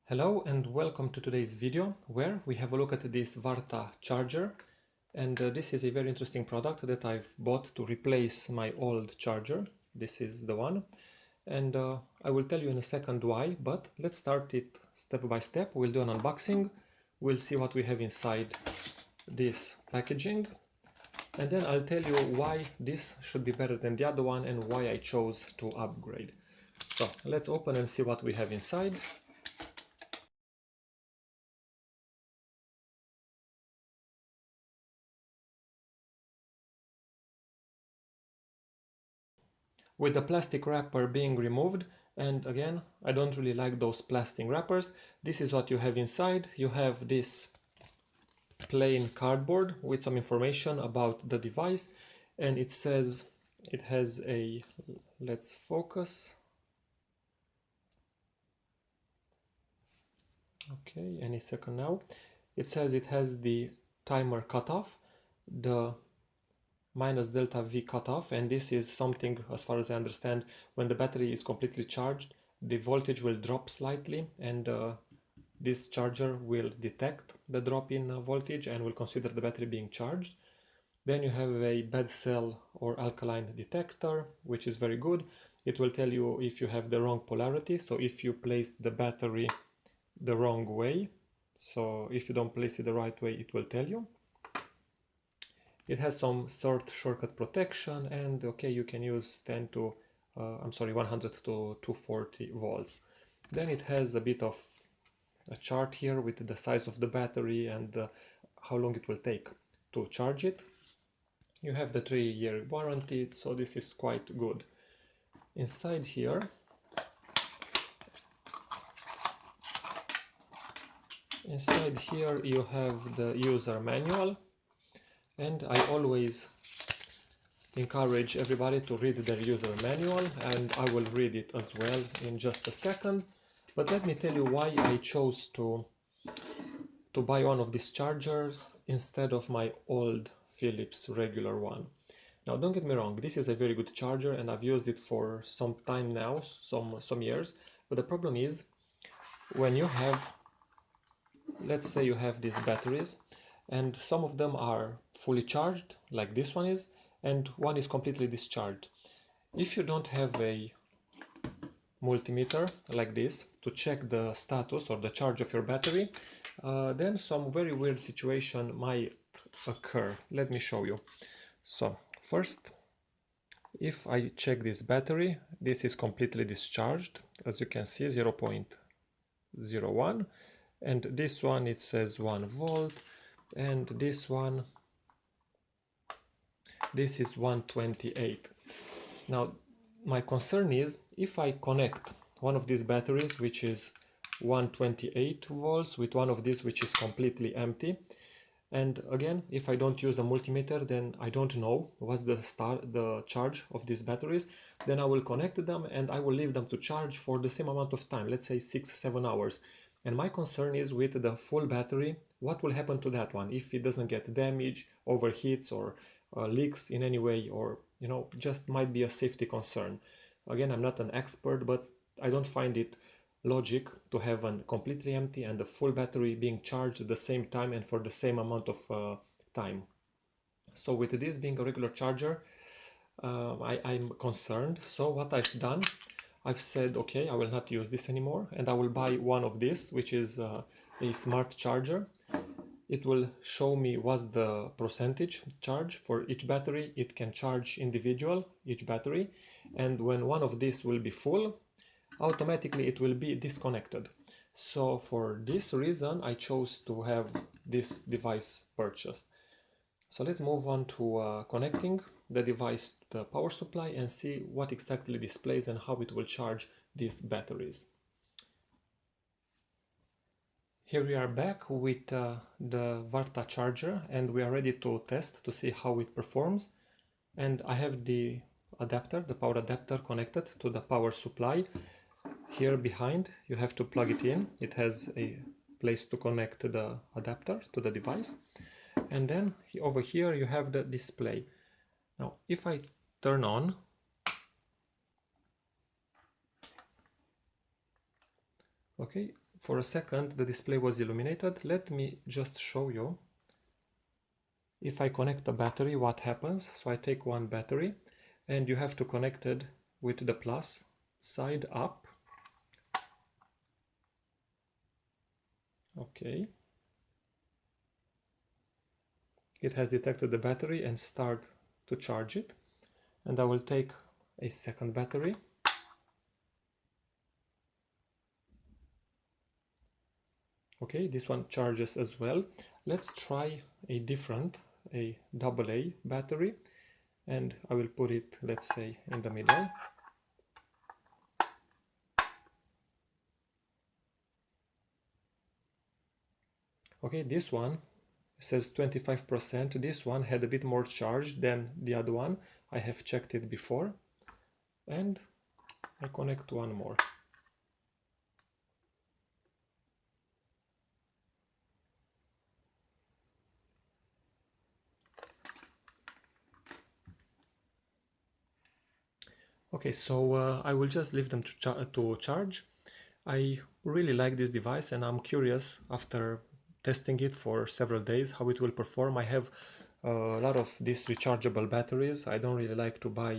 Hello and welcome to today's video where we have a look at this Varta charger, and this is a very interesting product that I've bought to replace my old charger. This is the one, and I will tell you in a second why, but let's start it step by step. We'll do an unboxing, we'll see what we have inside this packaging, and then I'll tell you why this should be better than the other one and why I chose to upgrade. So let's open and see what we have inside. With the plastic wrapper being removed, and again, I don't really like those plastic wrappers. This is what you have inside. You have this plain cardboard with some information about the device, and it says it has a, let's focus. Okay, any second now. It says it has the timer cutoff, the minus delta V cutoff, and this is something, as far as I understand, when the battery is completely charged, the voltage will drop slightly, and this charger will detect the drop in voltage and will consider the battery being charged. Then you have a bad cell or alkaline detector, which is very good. It will tell you if you have the wrong polarity, so if you placed the battery the wrong way, so if you don't place it the right way, it will tell you. It has some shortcut protection, and okay, you can use 100 to 240 volts. Then it has a bit of a chart here with the size of the battery and how long it will take to charge it. You have the 3-year warranty, so this is quite good. Inside here, you have the user manual. And I always encourage everybody to read their user manual, and I will read it as well in just a second. But let me tell you why I chose to buy one of these chargers instead of my old Philips regular one. Now, don't get me wrong, this is a very good charger and I've used it for some time now, some years. But the problem is, when you have, let's say you have these batteries, and some of them are fully charged, like this one is, and one is completely discharged. If you don't have a multimeter like this to check the status or the charge of your battery, then some very weird situation might occur. Let me show you. So first, if I check this battery, this is completely discharged, as you can see, 0.01, and this one, it says 1 volt, and this one, this is 128. Now my concern is, if I connect one of these batteries which is 128 volts with one of these which is completely empty, and again, if I don't use a multimeter, then I don't know what's the charge of these batteries, then I will connect them and I will leave them to charge for the same amount of time, let's say 6-7 hours. And my concern is, with the full battery, what will happen to that one if it doesn't get damaged, overheats, or leaks in any way, or just might be a safety concern. Again, I'm not an expert, but I don't find it logic to have a completely empty and the full battery being charged at the same time and for the same amount of time. So with this being a regular charger, I'm concerned. So what I've done, I've said, okay, I will not use this anymore, and I will buy one of these, which is a smart charger. It will show me what's the percentage charge for each battery. It can charge each battery, and when one of these will be full, automatically it will be disconnected. So for this reason, I chose to have this device purchased. So let's move on to connecting the device to the power supply and see what exactly displays and how it will charge these batteries. Here we are back with the Varta charger, and we are ready to test to see how it performs. And I have the adapter, the power adapter, connected to the power supply. Here behind, you have to plug it in. It has a place to connect the adapter to the device. And then over here you have the display. Now, if I turn on, okay, For a second the display was illuminated. Let me just show you. If I connect a battery, what happens? So I take one battery and you have to connect it with the plus side up. Okay. It has detected the battery and start to charge it. And I will take a second battery. Okay, this one charges as well. Let's try a different, a AA battery, and I will put it, let's say, in the middle. Okay, this one says 25%. This one had a bit more charge than the other one. I have checked it before, and I connect one more. Okay, so I will just leave them to charge. I really like this device and I'm curious after testing it for several days how it will perform. I have a lot of these rechargeable batteries. I don't really like to buy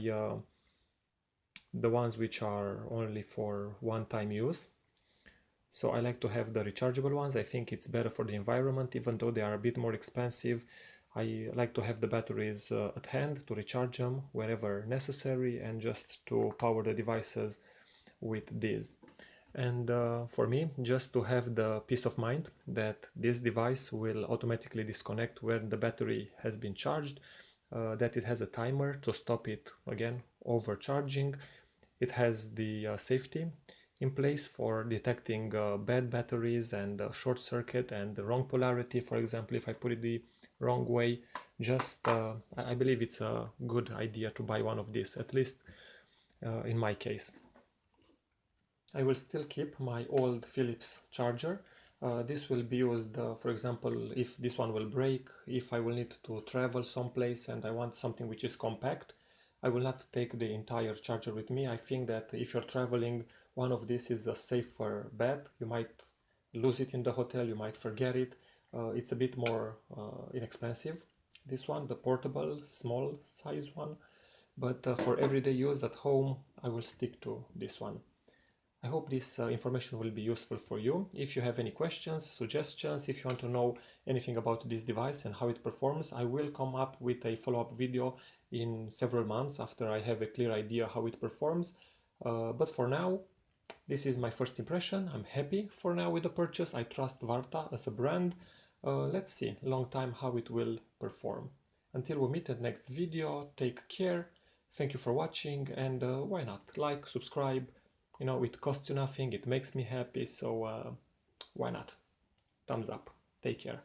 the ones which are only for one-time use. So I like to have the rechargeable ones. I think it's better for the environment, even though they are a bit more expensive. I like to have the batteries at hand to recharge them wherever necessary and just to power the devices with these. And for me, just to have the peace of mind that this device will automatically disconnect when the battery has been charged, that it has a timer to stop it again overcharging. It has the safety in place for detecting bad batteries and short circuit and the wrong polarity. For example, if I put it the wrong way, just I believe it's a good idea to buy one of these, at least in my case. I will still keep my old Philips charger. This will be used, for example, if this one will break, if I will need to travel someplace and I want something which is compact. I will not take the entire charger with me. I think that if you're traveling, one of these is a safer bet. You might lose it in the hotel, you might forget it. It's a bit more inexpensive, this one, the portable, small size one. But for everyday use at home, I will stick to this one. I hope this information will be useful for you. If you have any questions, suggestions, if you want to know anything about this device and how it performs, I will come up with a follow-up video in several months after I have a clear idea how it performs. But for now, this is my first impression. I'm happy for now with the purchase. I trust Varta as a brand. Let's see, long time how it will perform. Until we meet at next video, take care. Thank you for watching, and why not like, subscribe. You know, it costs you nothing, it makes me happy, so why not? Thumbs up. Take care.